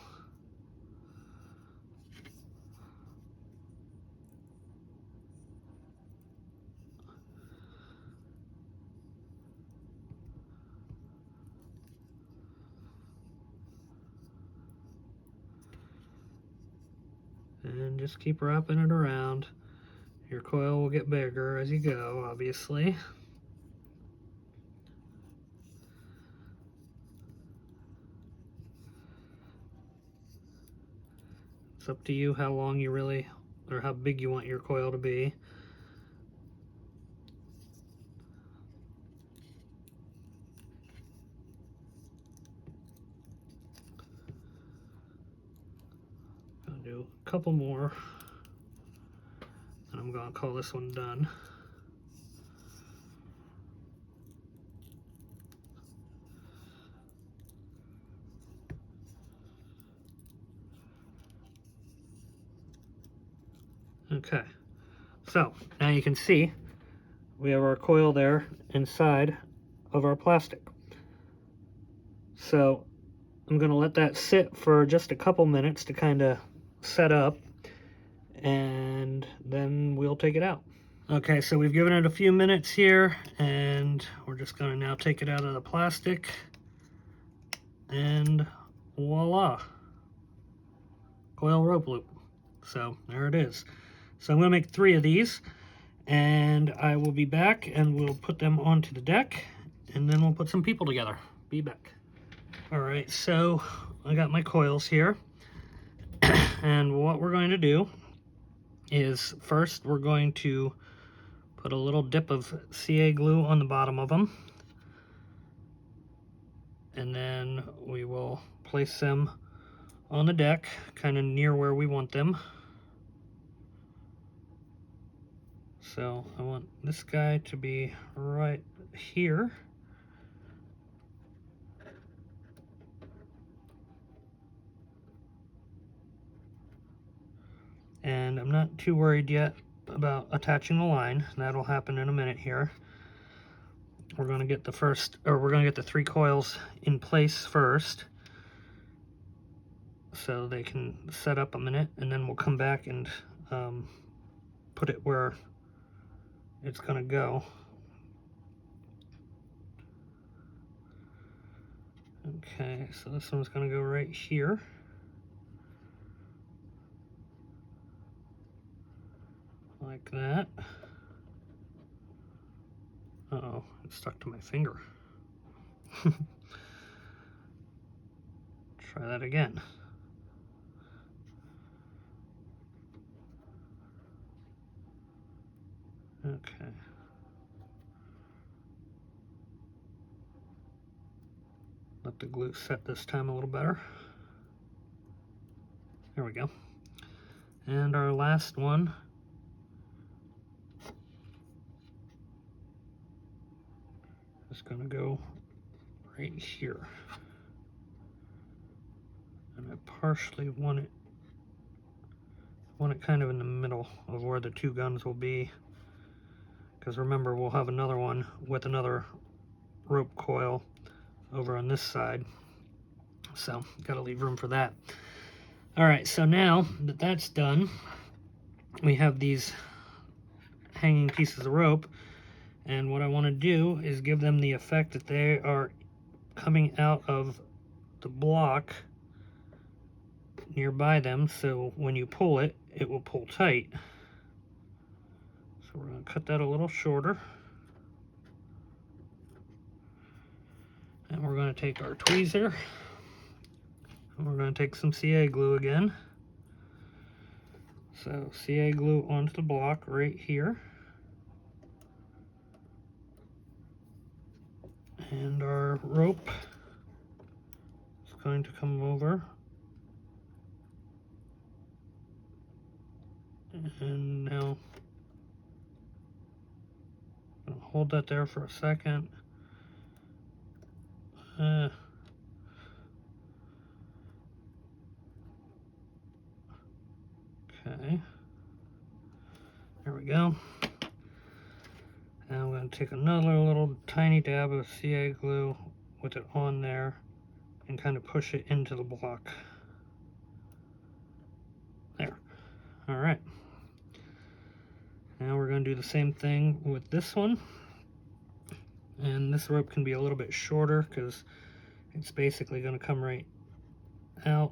And just keep wrapping it around. Your coil will get bigger as you go, obviously. It's up to you how long you really, or how big you want your coil to be. I'll do a couple more, and I'm going to call this one done. Okay, so now you can see we have our coil there inside of our plastic. So I'm going to let that sit for just a couple minutes to kind of set up, and then we'll take it out. Okay, so we've given it a few minutes here, and we're just going to now take it out of the plastic, and voila, coil rope loop. So there it is. So I'm going to make 3 of these, and I will be back, and we'll put them onto the deck, and then we'll put some people together. Be back. All right, so I got my coils here, and what we're going to do is first we're going to put a little dip of CA glue on the bottom of them, and then we will place them on the deck kind of near where we want them. So I want this guy to be right here. And I'm not too worried yet about attaching the line. That'll happen in a minute here. We're going to get the 3 coils in place first, so they can set up a minute, and then we'll come back and put it where it's going to go. Okay, so this one's going to go right here. Like that. Uh-oh, it stuck to my finger. Try that again. Okay. Let the glue set this time a little better. There we go. And our last one is going to go right here. And I partially want it kind of in the middle of where the two guns will be, because remember, we'll have another one with another rope coil over on this side, so got to leave room for that. All right, so now that that's done, we have these hanging pieces of rope, and what I want to do is give them the effect that they are coming out of the block nearby them, so when you pull it, it will pull tight. So we're going to cut that a little shorter. And we're going to take our tweezer, and we're going to take some CA glue again. So CA glue onto the block right here. And our rope is going to come over. And now I'll hold that there for a second. Okay, there we go. Now I'm going to take another little tiny dab of CA glue with it on there and kind of push it into the block. There. All right. Now we're going to do the same thing with this one. And this rope can be a little bit shorter because it's basically going to come right out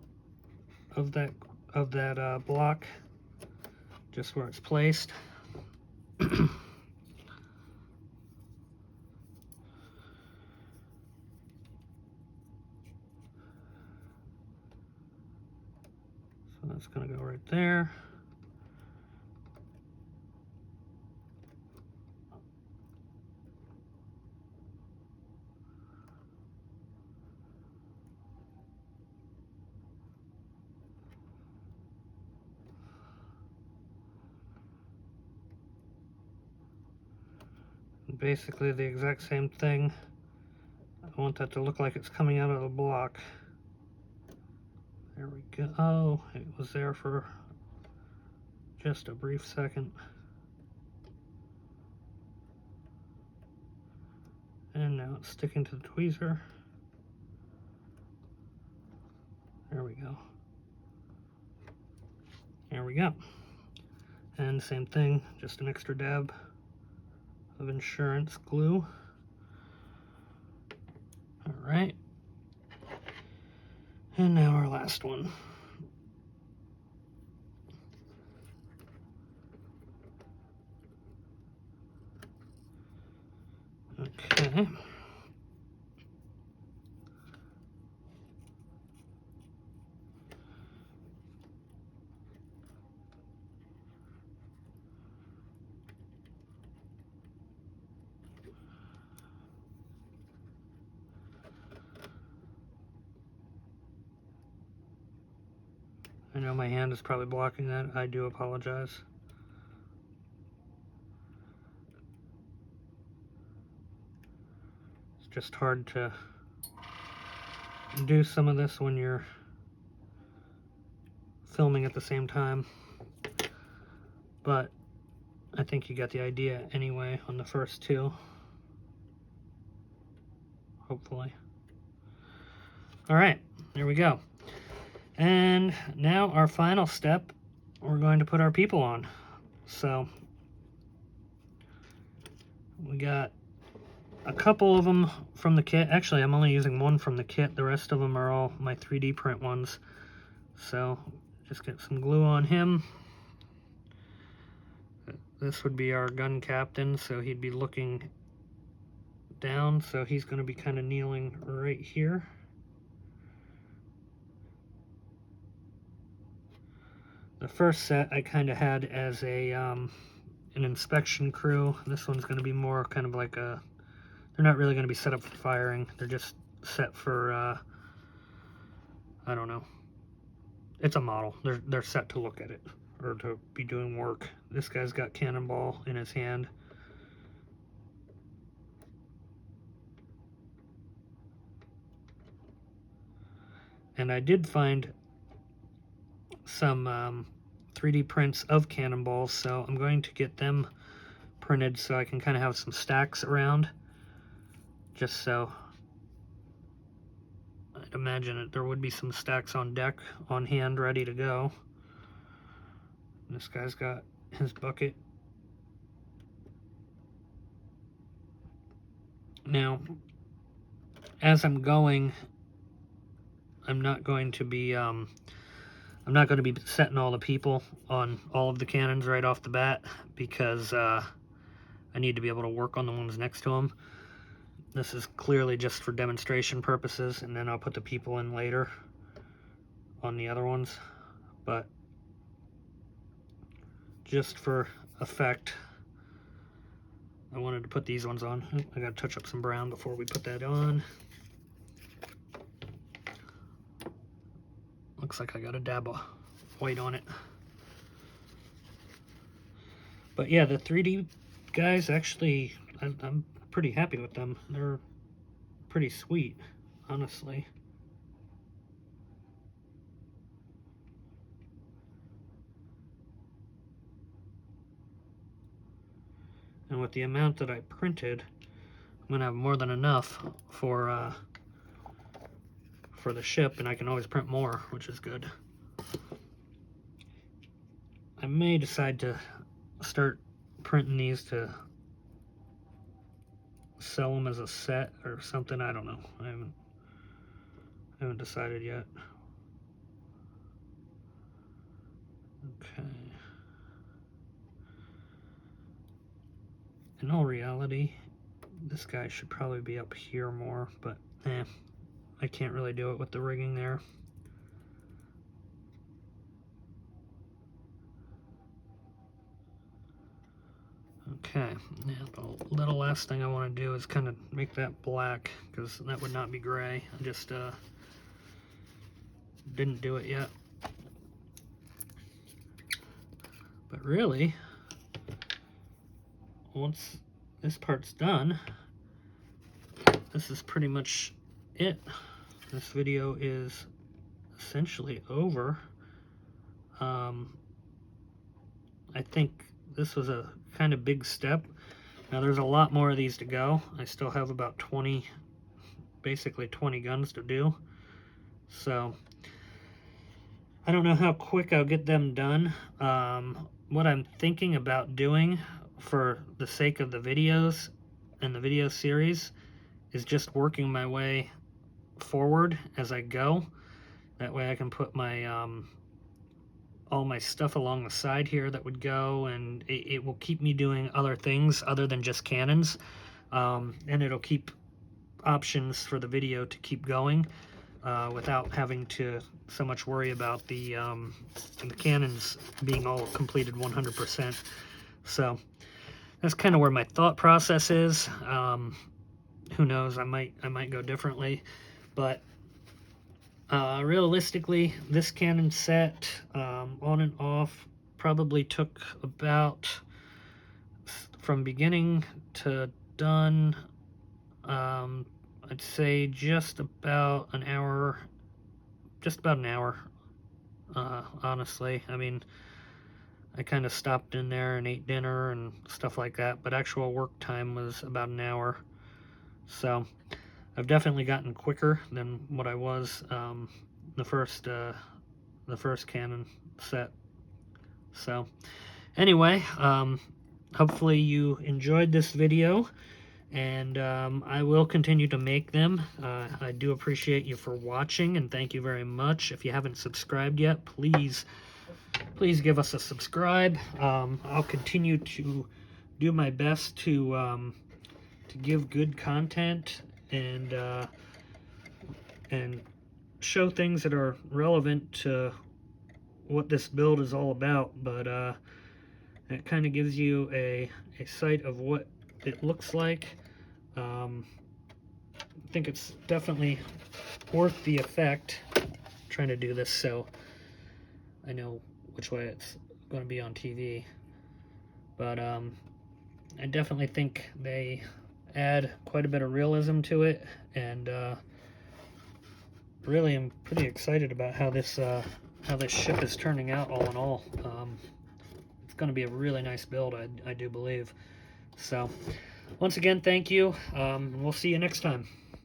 of that block, just where it's placed. So that's going to go right there. Basically the exact same thing. I want that to look like it's coming out of the block. There we go. Oh, it was there for just a brief second. And now it's sticking to the tweezer. There we go. There we go. And same thing, just an extra dab of insurance glue. All right. And now our last one. Okay. I know my hand is probably blocking that. I do apologize. It's just hard to do some of this when you're filming at the same time. But I think you got the idea anyway on the first two. Hopefully. All right, there we go. And now our final step, we're going to put our people on. So We got a couple of them from the kit. Actually, I'm only using one from the kit. The rest of them are all my 3D print ones. So just get some glue on him. This would be our gun captain, so he'd be looking down, so he's going to be kind of kneeling right here. The first set I kind of had as a an inspection crew. This one's going to be more kind of like a, they're not really going to be set up for firing. They're just set for, I don't know. It's a model. They're set to look at it or to be doing work. This guy's got cannonball in his hand. And I did find some 3D prints of cannonballs, so I'm going to get them printed so I can kind of have some stacks around, just so I'd imagine that there would be some stacks on deck, on hand, ready to go. And this guy's got his bucket. Now, as I'm going, I'm not going to be setting all the people on all of the cannons right off the bat, because I need to be able to work on the ones next to them. This is clearly just for demonstration purposes, and then I'll put the people in later on the other ones. But just for effect, I wanted to put these ones on. I gotta touch up some brown before we put that on. Looks like I got a dab of white on it. But yeah, the 3D guys, actually, I'm pretty happy with them. They're pretty sweet, honestly. And with the amount that I printed, I'm gonna have more than enough for the ship, and I can always print more, which is good. I may decide to start printing these to sell them as a set or something. I don't know. I haven't decided yet. Okay. In all reality, this guy should probably be up here more, but I can't really do it with the rigging there. Okay, now the little last thing I want to do is kind of make that black, because that would not be gray. I just didn't do it yet. But really, once this part's done, this is pretty much it. This video is essentially over. I think this was a kind of big step. Now there's a lot more of these to go. I still have about 20, basically 20 guns to do. So I don't know how quick I'll get them done. What I'm thinking about doing for the sake of the videos and the video series is just working my way forward as I go. That way I can put my all my stuff along the side here that would go, and it will keep me doing other things other than just cannons, and it'll keep options for the video to keep going without having to so much worry about the cannons being all completed 100%. So that's kind of where my thought process is. Who knows, I might go differently, but realistically, this cannon set on and off probably took about, from beginning to done, I'd say just about an hour, honestly. I mean, I kind of stopped in there and ate dinner and stuff like that, but actual work time was about an hour. So I've definitely gotten quicker than what I was the first cannon set. So anyway, hopefully you enjoyed this video, and I will continue to make them. I do appreciate you for watching, and thank you very much. If you haven't subscribed yet, please give us a subscribe. I'll continue to do my best to give good content and show things that are relevant to what this build is all about, but it kind of gives you a sight of what it looks like. I think it's definitely worth the effect. I'm trying to do this so I know which way it's going to be on TV, but I definitely think they add quite a bit of realism to it, and really I'm pretty excited about how this ship is turning out all in all. It's going to be a really nice build, I do believe. So once again, thank you. We'll see you next time.